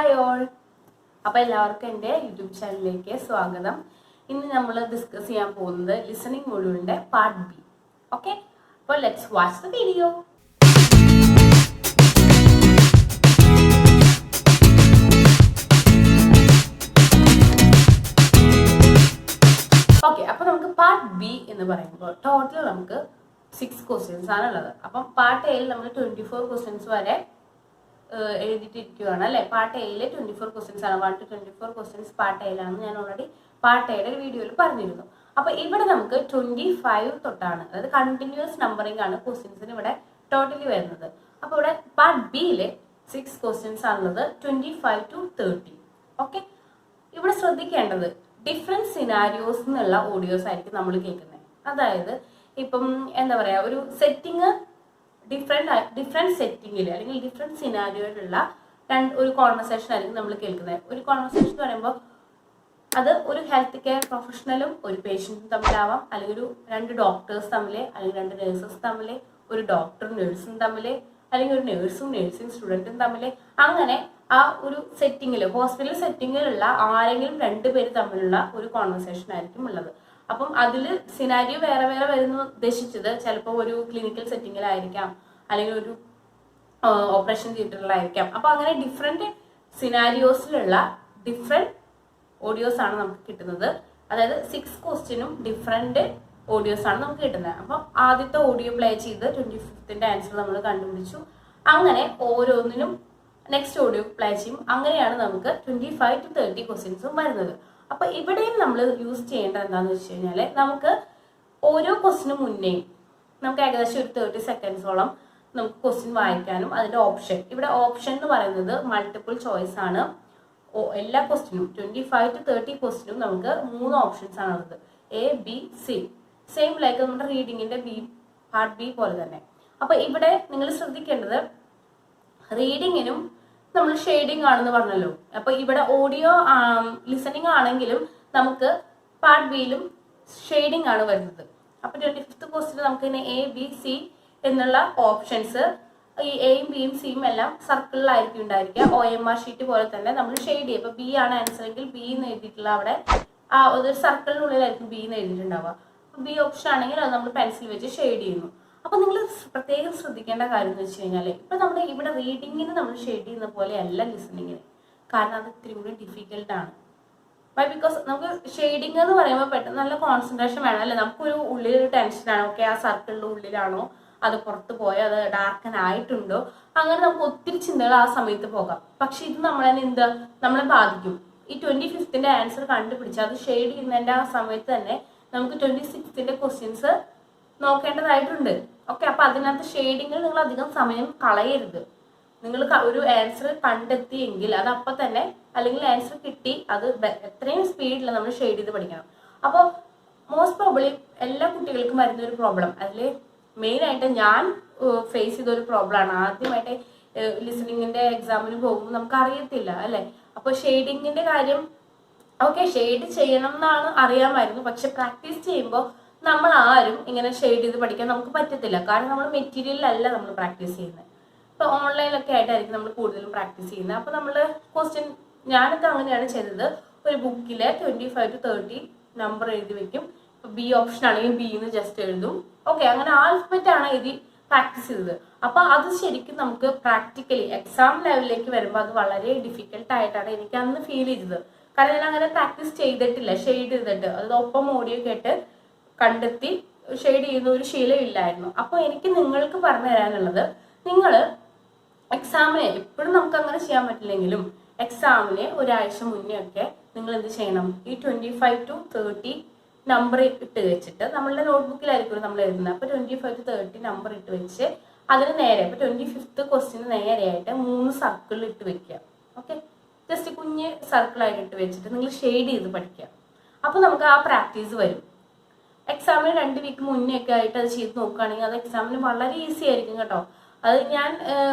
Hi all. അപ്പോൾ എല്ലാവർക്കും എൻ്റെ യൂട്യൂബ് ചാനലിലേക്ക് സ്വാഗതം. ഇന്ന് നമ്മൾ ഡിസ്കസ് ചെയ്യാൻ പോകുന്നത് ലിസണിംഗ് മൊഡ്യൂളിൻ്റെ പാർട്ട് ബി. ഓക്കെ, അപ്പോൾ let's watch the video. Okay, അപ്പോൾ നമുക്ക് പാർട്ട് ബി എന്ന് പറയുമ്പോൾ ടോട്ടൽ നമുക്ക് 6 ക്വസ്റ്റ്യൻസ് ആണുള്ളത്. അപ്പം പാർട്ട് എയിൽ നമ്മൾ 24 ക്വസ്റ്റ്യൻസ് വരെ എഴുതിയിട്ടിരിക്കുകയാണ് അല്ലേ. പാർട്ട് എയിലെ 24 ക്വസ്റ്റ്യൻസ് ആണ്. 1 to 24 ക്വസ്റ്റ്യൻസ് പാർട്ട് എയിലാണെന്ന് ഞാൻ ഓൾറെഡി പാർട്ട് എയുടെ വീഡിയോയിൽ പറഞ്ഞിരുന്നു. അപ്പോൾ ഇവിടെ നമുക്ക് 25 തൊട്ടാണ്, അതായത് കണ്ടിന്യൂസ് നമ്പറിംഗ് ആണ് ക്വസ്റ്റ്യൻസിന് ഇവിടെ ടോട്ടലി വരുന്നത്. അപ്പോൾ ഇവിടെ പാർട്ട് ബിയിലെ 6 ക്വസ്റ്റ്യൻസ് ആണുള്ളത്, 25 to 30. ഓക്കെ, ഇവിടെ ശ്രദ്ധിക്കേണ്ടത് ഡിഫറെൻറ്റ് സിനാരിയോസ് എന്നുള്ള ഓഡിയോസ് ആയിരിക്കും നമ്മൾ കേൾക്കുന്നത്. അതായത് ഇപ്പം എന്താ പറയുക, ഒരു സെറ്റിങ് ഡിഫറെൻറ്റ് സെറ്റിങ്ങിൽ അല്ലെങ്കിൽ ഡിഫറെൻറ്റ് സിനാരിയോയിലുള്ള ഒരു കോൺവെർസേഷൻ ആയിരിക്കും നമ്മൾ കേൾക്കുന്നത്. ഒരു കോൺവെർസേഷൻ എന്ന് പറയുമ്പോൾ അത് ഒരു ഹെൽത്ത് കെയർ പ്രൊഫഷണലും ഒരു പേഷ്യൻറ്റും തമ്മിലാവാം, അല്ലെങ്കിൽ 2 ഡോക്ടേഴ്സ് തമ്മിൽ, അല്ലെങ്കിൽ 2 നേഴ്സസ് തമ്മിൽ, ഒരു ഡോക്ടറും നേഴ്സും തമ്മിൽ, അല്ലെങ്കിൽ ഒരു നേഴ്സും നേഴ്സിംഗ് സ്റ്റുഡൻറ്റും തമ്മിൽ. അങ്ങനെ ആ ഒരു സെറ്റിങ്ങിൽ, ഹോസ്പിറ്റൽ സെറ്റിങ്ങിലുള്ള ആരെങ്കിലും 2 പേര് തമ്മിലുള്ള ഒരു കോൺവെർസേഷൻ ആയിരിക്കും ഉള്ളത്. അപ്പം അതിൽ സിനാരിയോ വേറെ വേറെ വരുന്നു ഉദ്ദേശിച്ചത് ചിലപ്പോൾ ഒരു ക്ലിനിക്കൽ സെറ്റിങ്ങിലായിരിക്കാം, അല്ലെങ്കിൽ ഒരു ഓപ്പറേഷൻ തിയേറ്ററിലായിരിക്കാം. അപ്പോൾ അങ്ങനെ ഡിഫറെൻറ്റ് സിനാരിയോസിലുള്ള ഡിഫറെൻറ്റ് ഓഡിയോസ് ആണ് നമുക്ക് കിട്ടുന്നത്. അതായത് 6 ക്വസ്റ്റ്യനും ഡിഫറെൻറ്റ് ഓഡിയോസ് ആണ് നമുക്ക് കിട്ടുന്നത്. അപ്പം ആദ്യത്തെ ഓഡിയോ പ്ലേ ചെയ്ത് 25ന്റെ ആൻസർ നമ്മൾ കണ്ടുപിടിച്ചു. അങ്ങനെ ഓരോന്നിനും നെക്സ്റ്റ് ഓഡിയോ പ്ലേ ചെയ്യും. അങ്ങനെയാണ് നമുക്ക് 25 to 30 ക്വസ്റ്റ്യൻസും വരുന്നത്. അപ്പൊ ഇവിടെയും നമ്മൾ യൂസ് ചെയ്യേണ്ടത് എന്താണെന്ന് വെച്ച് കഴിഞ്ഞാൽ, നമുക്ക് ഓരോ ക്വസ്റ്റിന് മുന്നേ നമുക്ക് ഏകദേശം ഒരു 30 സെക്കൻഡ്സോളം നമുക്ക് ക്വസ്റ്റ്യൻ വായിക്കാനും അതിന്റെ ഓപ്ഷൻ, ഇവിടെ ഓപ്ഷൻ എന്ന് പറയുന്നത് മൾട്ടിപ്പിൾ ചോയ്സ് ആണ്. എല്ലാ ക്വസ്റ്റിനും 25 to 30 ക്വസ്റ്റിനും നമുക്ക് 3 ഓപ്ഷൻസ് ആണുള്ളത്, A B C. Same like നമ്മുടെ റീഡിങ്ങിന്റെ പാർട്ട് ബി പോലെ തന്നെ. അപ്പൊ ഇവിടെ നിങ്ങൾ ശ്രദ്ധിക്കേണ്ടത്, റീഡിങ്ങിനും നമ്മൾ ഷെയ്ഡിങ് ആണെന്ന് പറഞ്ഞല്ലോ. അപ്പൊ ഇവിടെ ഓഡിയോ ലിസണിങ് ആണെങ്കിലും നമുക്ക് പാർട്ട് ബിയിലും ഷെയ്ഡിങ് ആണ് വരുന്നത്. അപ്പൊ 25th ക്വസ്റ്റ്യൻ നമുക്ക് ഇനി എ ബി സി എന്നുള്ള ഓപ്ഷൻസ്, ഈ എയും ബിയും സിയും എല്ലാം സർക്കിളിലായിരിക്കും ഉണ്ടായിരിക്കുക. OMR ഷീറ്റ് പോലെ തന്നെ നമ്മൾ ഷെയ്ഡ് ചെയ്യും. ഇപ്പൊ ബി ആണ് ആൻസർ എങ്കിൽ ബി എന്ന് എഴുതിയിട്ടുള്ള അവിടെ ആ ഒരു സർക്കിളിനുള്ളിലായിരിക്കും ബി എന്ന് എഴുതിയിട്ടുണ്ടാവുക. ബി ഓപ്ഷൻ ആണെങ്കിൽ അത് നമ്മൾ പെൻസിൽ വെച്ച് ഷെയ്ഡ് ചെയ്യുന്നു. അപ്പൊ നിങ്ങൾ പ്രത്യേകം ശ്രദ്ധിക്കേണ്ട കാര്യം എന്ന് വെച്ച് കഴിഞ്ഞാൽ, ഇപ്പൊ നമ്മുടെ ഇവിടെ റീഡിങ്ങിന് നമ്മൾ ഷെയ്ഡ് ചെയ്യുന്ന പോലെ അല്ല ലിസണിങ്ങിന്. കാരണം അത് ഇത്തിരി കൂടി ഡിഫിക്കൽട്ടാണ്. ബിക്കോസ് നമുക്ക് ഷെയ്ഡിങ് എന്ന് പറയുമ്പോൾ പെട്ടെന്ന് നല്ല കോൺസെൻട്രേഷൻ വേണം അല്ലേ. നമുക്കൊരു ഉള്ളിലൊരു ടെൻഷനാണ്, ഓക്കെ ആ സർക്കിളിന്റെ ഉള്ളിലാണോ, അത് പുറത്ത് പോയോ, അത് ഡാർക്കൻ ആയിട്ടുണ്ടോ, അങ്ങനെ നമുക്ക് ഒത്തിരി ചിന്തകൾ ആ സമയത്ത് പോകാം. പക്ഷെ ഇത് നമ്മളെ ബാധിക്കും. ഈ 25ന്റെ ആൻസർ കണ്ടുപിടിച്ച് അത് ഷെയ്ഡ് ചെയ്യുന്നതിന്റെ ആ സമയത്ത് തന്നെ നമുക്ക് 26ന്റെ ക്വസ്റ്റ്യൻസ് നോക്കേണ്ടതായിട്ടുണ്ട്. ഓക്കെ, അപ്പൊ അതിനകത്ത് ഷെയ്ഡിങ്ങിൽ നിങ്ങൾ അധികം സമയം കളയരുത്. നിങ്ങൾ ഒരു ആൻസർ കണ്ടെത്തിയെങ്കിൽ അത് അപ്പം തന്നെ, അല്ലെങ്കിൽ ആൻസർ കിട്ടി, അത് എത്രയും സ്പീഡിൽ നമ്മൾ ഷെയ്ഡ് ചെയ്ത് പഠിക്കണം. അപ്പോൾ മോസ്റ്റ് പ്രോബ്ലി എല്ലാ കുട്ടികൾക്കും വരുന്ന ഒരു പ്രോബ്ലം, അതിൽ മെയിനായിട്ട് ഞാൻ ഫേസ് ചെയ്തൊരു പ്രോബ്ലമാണ്. ആദ്യമായിട്ട് ലിസണിങ്ങിന്റെ എക്സാമിന് പോകുമ്പോൾ നമുക്ക് അറിയത്തില്ല അല്ലേ. അപ്പോൾ ഷെയ്ഡിങ്ങിന്റെ കാര്യം ഓക്കെ, ഷെയ്ഡ് ചെയ്യണം എന്നാണ് അറിയാമായിരുന്നു. പക്ഷെ പ്രാക്ടീസ് ചെയ്യുമ്പോൾ നമ്മൾ ആരും ഇങ്ങനെ ഷെയ്ഡ് ചെയ്ത് പഠിക്കാൻ നമുക്ക് പറ്റത്തില്ല. കാരണം നമ്മൾ മെറ്റീരിയലല്ല നമ്മൾ പ്രാക്ടീസ് ചെയ്യുന്നത്. ഇപ്പൊ ഓൺലൈനിലൊക്കെ ആയിട്ടായിരിക്കും നമ്മൾ കൂടുതലും പ്രാക്ടീസ് ചെയ്യുന്നത്. അപ്പൊ നമ്മൾ ക്വസ്റ്റ്യൻ, ഞാനൊക്കെ അങ്ങനെയാണ് ചെയ്തത്. ഒരു ബുക്കിലെ 25 to 30 നമ്പർ എഴുതി വെക്കും. ഇപ്പൊ ബി ഓപ്ഷൻ ആണെങ്കിൽ ബി എന്ന് ജസ്റ്റ് എഴുതും. ഓക്കെ, അങ്ങനെ ആൽഫബറ്റ് ആണ് എഴുതി പ്രാക്ടീസ് ചെയ്തത്. അപ്പൊ അത് ശരിക്കും നമുക്ക് പ്രാക്ടിക്കലി എക്സാം ലെവലിലേക്ക് വരുമ്പോൾ അത് വളരെ ഡിഫിക്കൽട്ട് ആയിട്ടാണ് എനിക്ക് അന്ന് ഫീൽ ചെയ്തത്. കാരണം ഞാൻ അങ്ങനെ പ്രാക്ടീസ് ചെയ്തിട്ടില്ല ഷെയ്ഡ് ചെയ്തിട്ട്. അത് ഒപ്പം ഓഡിയോ കേട്ട് കണ്ടെത്തി ഷെയ്ഡ് ചെയ്യുന്ന ഒരു ശീലം ഇല്ലായിരുന്നു. അപ്പോൾ എനിക്ക് നിങ്ങൾക്ക് പറഞ്ഞു തരാനുള്ളത്, നിങ്ങൾ എക്സാമിന് എപ്പോഴും നമുക്ക് അങ്ങനെ ചെയ്യാൻ പറ്റില്ലെങ്കിലും എക്സാമിന് ഒരാഴ്ച മുന്നേ ഒക്കെ നിങ്ങൾ എന്ത് ചെയ്യണം, ഈ 25 to 30 നമ്പർ ഇട്ട് വെച്ചിട്ട്, നമ്മളുടെ നോട്ട്ബുക്കിലായിരിക്കും നമ്മൾ എഴുതുന്നത്. അപ്പോൾ 25 to 30 നമ്പർ ഇട്ട് വെച്ച് അതിന് നേരെ, അപ്പോൾ 25th ക്വസ്റ്റ്യന് നേരെയായിട്ട് 3 സർക്കിൾ ഇട്ട് വെക്കുക. ഓക്കെ, ജസ്റ്റ് കുഞ്ഞ് സർക്കിളായിട്ട് ഇട്ട് വെച്ചിട്ട് നിങ്ങൾ ഷെയ്ഡ് ചെയ്ത് പഠിക്കുക. അപ്പോൾ നമുക്ക് ആ പ്രാക്ടീസ് വരും. എക്സാമിന് 2 വീക്ക് മുന്നേ ഒക്കെ ആയിട്ട് അത് ചെയ്ത് നോക്കുകയാണെങ്കിൽ അത് എക്സാമിന് വളരെ ഈസി ആയിരിക്കും കേട്ടോ. അത് ഞാൻ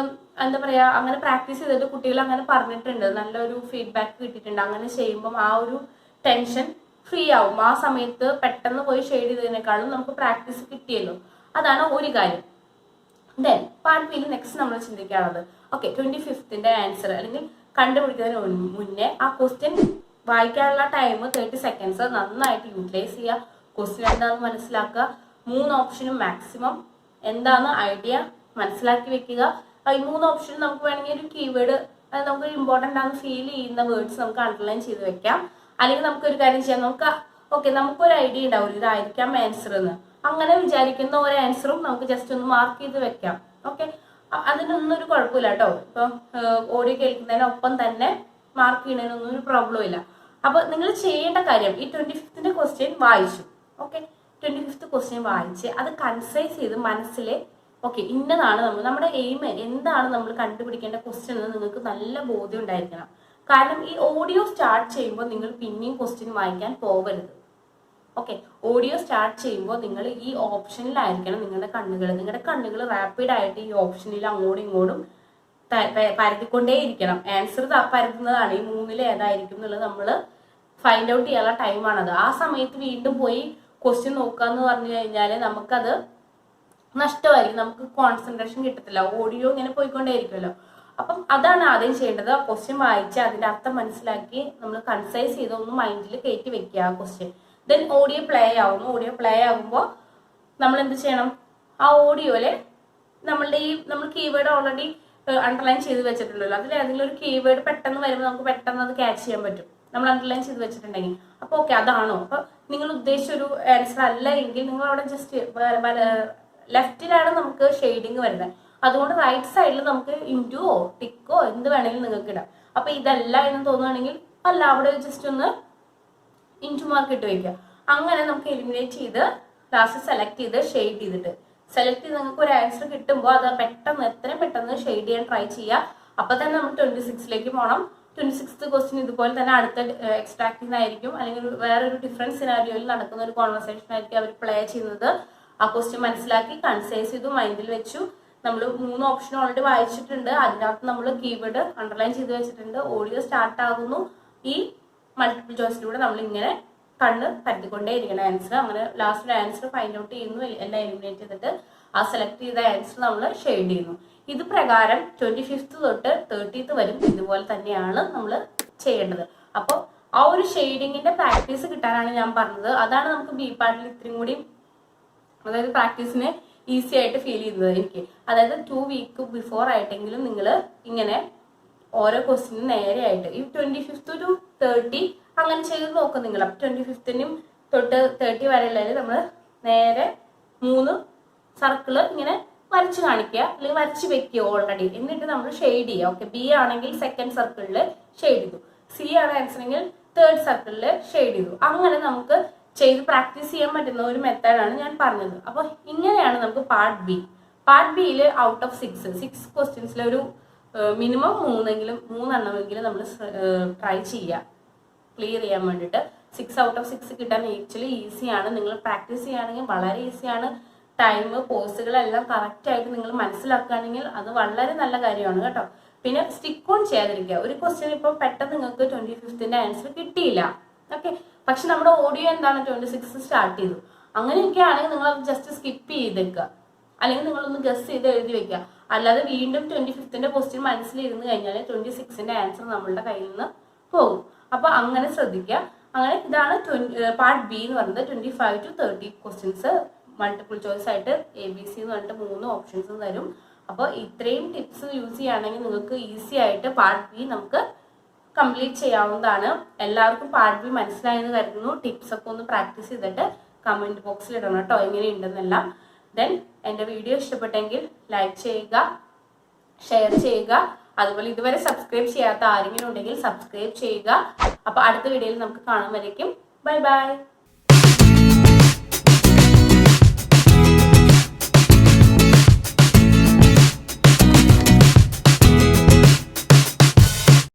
എന്താ പറയുക, അങ്ങനെ പ്രാക്ടീസ് ചെയ്തിട്ട് കുട്ടികൾ അങ്ങനെ പറഞ്ഞിട്ടുണ്ട്, നല്ലൊരു ഫീഡ്ബാക്ക് കിട്ടിയിട്ടുണ്ട്. അങ്ങനെ ചെയ്യുമ്പം ആ ഒരു ടെൻഷൻ ഫ്രീ ആവും. ആ സമയത്ത് പെട്ടെന്ന് പോയി ഷെയ്ഡ് ചെയ്തതിനേക്കാളും നമുക്ക് പ്രാക്ടീസ് കിട്ടിയല്ലോ. അതാണ് ഒരു കാര്യം. ദെൻ പാർട്ട് ബിയിൽ നെക്സ്റ്റ് നമ്മൾ ചിന്തിക്കാനുള്ളത്, ഓക്കെ 25ന്റെ ആൻസർ അല്ലെങ്കിൽ കണ്ടുപിടിക്കുന്നതിന് മുന്നേ ആ ക്വസ്റ്റ്യൻ വായിക്കാനുള്ള ടൈം 30 സെക്കൻഡ്സ് നന്നായിട്ട് യൂട്ടിലൈസ് ചെയ്യുക. ക്വസ്റ്റ്യൻ എന്താണെന്ന് മനസ്സിലാക്കുക. 3 ഓപ്ഷനും മാക്സിമം എന്താണെന്ന് ഐഡിയ മനസ്സിലാക്കി വെക്കുക. ഈ 3 ഓപ്ഷനും നമുക്ക് വേണമെങ്കിൽ ഒരു കീവേഡ് നമുക്ക് ഇമ്പോർട്ടൻ്റ് ആണെന്ന് ഫീൽ ചെയ്യുന്ന വേർഡ്സ് നമുക്ക് അണ്ടർലൈൻ ചെയ്ത് വെക്കാം. അല്ലെങ്കിൽ നമുക്കൊരു കാര്യം ചെയ്യാം, നമുക്കൊരു ഐഡിയ ഉണ്ടാവില്ല ഇതായിരിക്കാം ആൻസർ എന്ന്. അങ്ങനെ വിചാരിക്കുന്ന ഒരു ആൻസറും നമുക്ക് ജസ്റ്റ് ഒന്ന് മാർക്ക് ചെയ്ത് വെക്കാം. ഓക്കെ, അതിനൊന്നും ഒരു കുഴപ്പമില്ല കേട്ടോ. ഇപ്പം ഓഡിയോ കേൾക്കുന്നതിനൊപ്പം തന്നെ മാർക്ക് ചെയ്യുന്നതിനൊന്നും ഒരു പ്രോബ്ലം ഇല്ല. അപ്പൊ നിങ്ങൾ ചെയ്യേണ്ട കാര്യം, ഈ 25th ക്വസ്റ്റ്യൻ വായിച്ചു. ഓക്കെ, 25th ക്വസ്റ്റ്യൻ വായിച്ച് അത് കൺസൈസ് ചെയ്ത് മനസ്സിൽ ഓക്കെ ഇന്നതാണ് നമ്മുടെ എയിം, എന്താണ് നമ്മൾ കണ്ടുപിടിക്കേണ്ട ക്വസ്റ്റ്യൻ എന്ന് നിങ്ങൾക്ക് നല്ല ബോധ്യം ഉണ്ടായിരിക്കണം. കാരണം ഈ ഓഡിയോ സ്റ്റാർട്ട് ചെയ്യുമ്പോൾ നിങ്ങൾ പിന്നെയും ക്വസ്റ്റ്യൻ വായിക്കാൻ പോകരുത്. ഓക്കെ, ഓഡിയോ സ്റ്റാർട്ട് ചെയ്യുമ്പോൾ നിങ്ങൾ ഈ ഓപ്ഷനിലായിരിക്കണം നിങ്ങളുടെ കണ്ണുകൾ റാപ്പിഡായിട്ട് ഈ ഓപ്ഷനിൽ അങ്ങോട്ടും ഇങ്ങോട്ടും പരത്തിക്കൊണ്ടേയിരിക്കണം. ആൻസർ പരത്തുന്നതാണ് ഈ 3-ൽ ഏതായിരിക്കും എന്നുള്ളത് നമ്മൾ ഫൈൻഡ് ഔട്ട് ചെയ്യാനുള്ള ടൈമാണത്. ആ സമയത്ത് വീണ്ടും പോയി ക്വസ്റ്റ്യൻ നോക്കാന്ന് പറഞ്ഞു കഴിഞ്ഞാൽ നമുക്കത് നഷ്ടമായിരിക്കും, നമുക്ക് കോൺസെൻട്രേഷൻ കിട്ടത്തില്ല. ഓഡിയോ ഇങ്ങനെ പോയിക്കൊണ്ടേയിരിക്കുമല്ലോ. അപ്പം അതാണ് ആദ്യം ചെയ്യേണ്ടത്. ക്വസ്റ്റ്യൻ വായിച്ച് അതിന്റെ അർത്ഥം മനസ്സിലാക്കി നമ്മൾ കൺസൈസ് ചെയ്ത് ഒന്ന് മൈൻഡിൽ കയറ്റി വെക്കുക ആ ക്വസ്റ്റ്യൻ. ദെൻ ഓഡിയോ പ്ലേ ആവുന്നു. ഓഡിയോ പ്ലേ ആകുമ്പോൾ നമ്മൾ എന്ത് ചെയ്യണം, ആ ഓഡിയോയില് നമ്മൾ കീവേഡ് ഓൾറെഡി അണ്ടർലൈൻ ചെയ്ത് വെച്ചിട്ടുണ്ടല്ലോ, അതിൽ ഏതെങ്കിലും ഒരു കീവേഡ് പെട്ടെന്ന് വരുമ്പോൾ നമുക്ക് പെട്ടെന്ന് അത് ക്യാച്ച് ചെയ്യാൻ പറ്റും, നമ്മൾ അണ്ടർലൈൻ ചെയ്ത് വെച്ചിട്ടുണ്ടെങ്കിൽ. അപ്പോൾ ഓക്കെ അതാണോ, അപ്പൊ നിങ്ങൾ ഉദ്ദേശിച്ച ഒരു ആൻസർ അല്ല എങ്കിൽ നിങ്ങൾ അവിടെ ജസ്റ്റ് ലെഫ്റ്റിലാണ് നമുക്ക് ഷെയ്ഡിങ് വരുന്നത്. അതുകൊണ്ട് റൈറ്റ് സൈഡിൽ നമുക്ക് ഇൻറ്റുവോ ടിക്കോ എന്ത് വേണമെങ്കിലും നിങ്ങൾക്ക് ഇടാം. അപ്പൊ ഇതല്ല എന്ന് തോന്നുകയാണെങ്കിൽ അല്ല, അവിടെ ജസ്റ്റ് ഒന്ന് ഇൻറ്റു മാർക്ക് ഇട്ട് വെക്കുക. അങ്ങനെ നമുക്ക് എലിമിനേറ്റ് ചെയ്ത് ലാസ്റ്റ് സെലക്ട് ചെയ്ത് ഷെയ്ഡ് ചെയ്തിട്ട് നിങ്ങൾക്ക് ഒരു ആൻസർ കിട്ടുമ്പോൾ അത് എത്രയും പെട്ടെന്ന് ഷെയ്ഡ് ചെയ്യാൻ ട്രൈ ചെയ്യുക. അപ്പൊ തന്നെ നമ്മൾ 26ലേക്ക് പോകണം. 26th ക്വസ്റ്റ്യൻ ഇതുപോലെ തന്നെ അടുത്ത എക്സ്ട്രാക്ടിംഗ് ആയിരിക്കും, അല്ലെങ്കിൽ വേറൊരു ഡിഫറെന്റ് സിനാരിയോയിൽ നടക്കുന്ന ഒരു കോൺവെർസേഷൻ ആയിരിക്കും അവർ പ്ലേ ചെയ്യുന്നത്. ആ ക്വസ്റ്റ്യൻ മനസ്സിലാക്കി കൺസൈസ് ചെയ്തു മൈൻഡിൽ വെച്ചു. നമ്മൾ 3 ഓപ്ഷൻ ഓൾറെഡി വായിച്ചിട്ടുണ്ട്, അതിനകത്ത് നമ്മൾ കീവേഡ് അണ്ടർലൈൻ ചെയ്ത് വെച്ചിട്ടുണ്ട്. ഓഡിയോ സ്റ്റാർട്ട് ആകുന്നു. ഈ മൾട്ടിപ്പിൾ ചോയ്സിലൂടെ നമ്മൾ ഇങ്ങനെ കണ്ണ് പരത്തിക്കൊണ്ടേ ഇരിക്കണം ആൻസർ. അങ്ങനെ ലാസ്റ്റ് ആൻസർ ഫൈൻഡ് ഔട്ട് ചെയ്യുന്നു, എല്ലാം എലിമിനേറ്റ് ചെയ്തിട്ട് ആ സെലക്ട് ചെയ്ത ആൻസർ നമ്മൾ ഷെയ്ഡ് ചെയ്യുന്നു. ഇത് പ്രകാരം 25th തൊട്ട് 30th വരും ഇതുപോലെ തന്നെയാണ് നമ്മൾ ചെയ്യേണ്ടത്. അപ്പോൾ ആ ഒരു ഷെയ്ഡിങ്ങിന്റെ പ്രാക്ടീസ് കിട്ടാനാണ് ഞാൻ പറഞ്ഞത്. അതാണ് നമുക്ക് ബി പാർട്ടിൽ ഇത്രയും കൂടി, അതായത് പ്രാക്ടീസിന് ഈസി ആയിട്ട് ഫീൽ ചെയ്യുന്നത് എനിക്ക്. അതായത് 2 വീക്ക് ബിഫോർ ആയിട്ടെങ്കിലും നിങ്ങൾ ഇങ്ങനെ ഓരോ ക്വസ്റ്റിനും നേരെയായിട്ട് ഈ 25th to 30 അങ്ങനെ ചെയ്ത് നോക്കും നിങ്ങൾ. അപ്പം 25th തൊട്ട് 30 വരെയുള്ളതിൽ നമ്മൾ നേരെ 3 സർക്കിള് ഇങ്ങനെ വരച്ച് കാണിക്കുക, അല്ലെങ്കിൽ വരച്ച് വെക്കുക ഓൾറെഡി. എന്നിട്ട് നമ്മൾ ഷെയ്ഡ് ചെയ്യുക. ഓക്കെ, ബി ആണെങ്കിൽ 2nd സർക്കിളിൽ ഷെയ്ഡ് ചെയ്തു, സി ആണ് ആൻസറെങ്കിൽ 3rd സർക്കിളിൽ ഷെയ്ഡ് ചെയ്തു. അങ്ങനെ നമുക്ക് ചെയ്ത് പ്രാക്ടീസ് ചെയ്യാൻ പറ്റുന്ന ഒരു മെത്തേഡാണ് ഞാൻ പറഞ്ഞത്. അപ്പോൾ ഇങ്ങനെയാണ് നമുക്ക് പാർട്ട് ബി. പാർട്ട് ബിയിൽ ഔട്ട് ഓഫ് 6 ക്വസ്റ്റ്യൻസിൽ ഒരു മിനിമം 3 എണ്ണമെങ്കിലും നമ്മൾ ട്രൈ ചെയ്യുക ക്ലിയർ ചെയ്യാൻ വേണ്ടിയിട്ട്. 6 out of 6 കിട്ടാൻ ആക്ച്വലി ഈസിയാണ്. നിങ്ങൾ പ്രാക്ടീസ് ചെയ്യുകയാണെങ്കിൽ വളരെ ഈസിയാണ്. ടൈം പോസുകളെല്ലാം കറക്റ്റായിട്ട് നിങ്ങൾ മനസ്സിലാക്കുകയാണെങ്കിൽ അത് വളരെ നല്ല കാര്യമാണ് കേട്ടോ. പിന്നെ സ്റ്റിക്ക് ഓൺ ചെയ്യാതിരിക്കുക. ഒരു ക്വസ്റ്റ്യൻ ഇപ്പോൾ പെട്ടെന്ന് നിങ്ങൾക്ക് 25th ആൻസർ കിട്ടിയില്ല, ഓക്കെ, പക്ഷെ നമ്മുടെ ഓഡിയോ എന്താണ് 26 സ്റ്റാർട്ട് ചെയ്തു. അങ്ങനെയൊക്കെ ആണെങ്കിൽ നിങ്ങൾ അത് ജസ്റ്റ് സ്കിപ്പ് ചെയ്തേക്കുക, അല്ലെങ്കിൽ നിങ്ങളൊന്ന് ഗസ് ചെയ്ത് എഴുതി വെക്കുക. അല്ലാതെ വീണ്ടും 25th ക്വസ്റ്റ്യൻ മനസ്സിലിരുന്ന് കഴിഞ്ഞാൽ 26th ആൻസർ നമ്മളുടെ കയ്യിൽ നിന്ന് പോകും. അപ്പൊ അങ്ങനെ ശ്രദ്ധിക്കുക. അങ്ങനെ ഇതാണ് പാർട്ട് ബി എന്ന് പറയുന്നത്. 25 to 30 ക്വസ്റ്റ്യൻസ് മൾട്ടിപ്പിൾ ചോയ്സ് ആയിട്ട് ABC എന്ന് പറഞ്ഞിട്ട് 3 ഓപ്ഷൻസ് തരും. അപ്പോൾ ഇത്രയും ടിപ്സ് യൂസ് ചെയ്യുകയാണെങ്കിൽ നിങ്ങൾക്ക് ഈസി ആയിട്ട് പാർട്ട് ബി നമുക്ക് കംപ്ലീറ്റ് ചെയ്യാവുന്നതാണ്. എല്ലാവർക്കും പാർട്ട് ബി മനസ്സിലായെന്ന് കരുതുന്നു. ടിപ്സ് ഒക്കെ ഒന്ന് പ്രാക്ടീസ് ചെയ്തിട്ട് കമന്റ് ബോക്സിൽ ഇടണം കേട്ടോ എങ്ങനെയുണ്ടെന്നെല്ലാം. ദെൻ എൻ്റെ വീഡിയോ ഇഷ്ടപ്പെട്ടെങ്കിൽ ലൈക്ക് ചെയ്യുക, ഷെയർ ചെയ്യുക. അതുപോലെ ഇതുവരെ സബ്സ്ക്രൈബ് ചെയ്യാത്ത ആരെങ്കിലും ഉണ്ടെങ്കിൽ സബ്സ്ക്രൈബ് ചെയ്യുക. അപ്പോൾ അടുത്ത വീഡിയോയിൽ നമുക്ക് കാണും വരയ്ക്കും. Bye bye.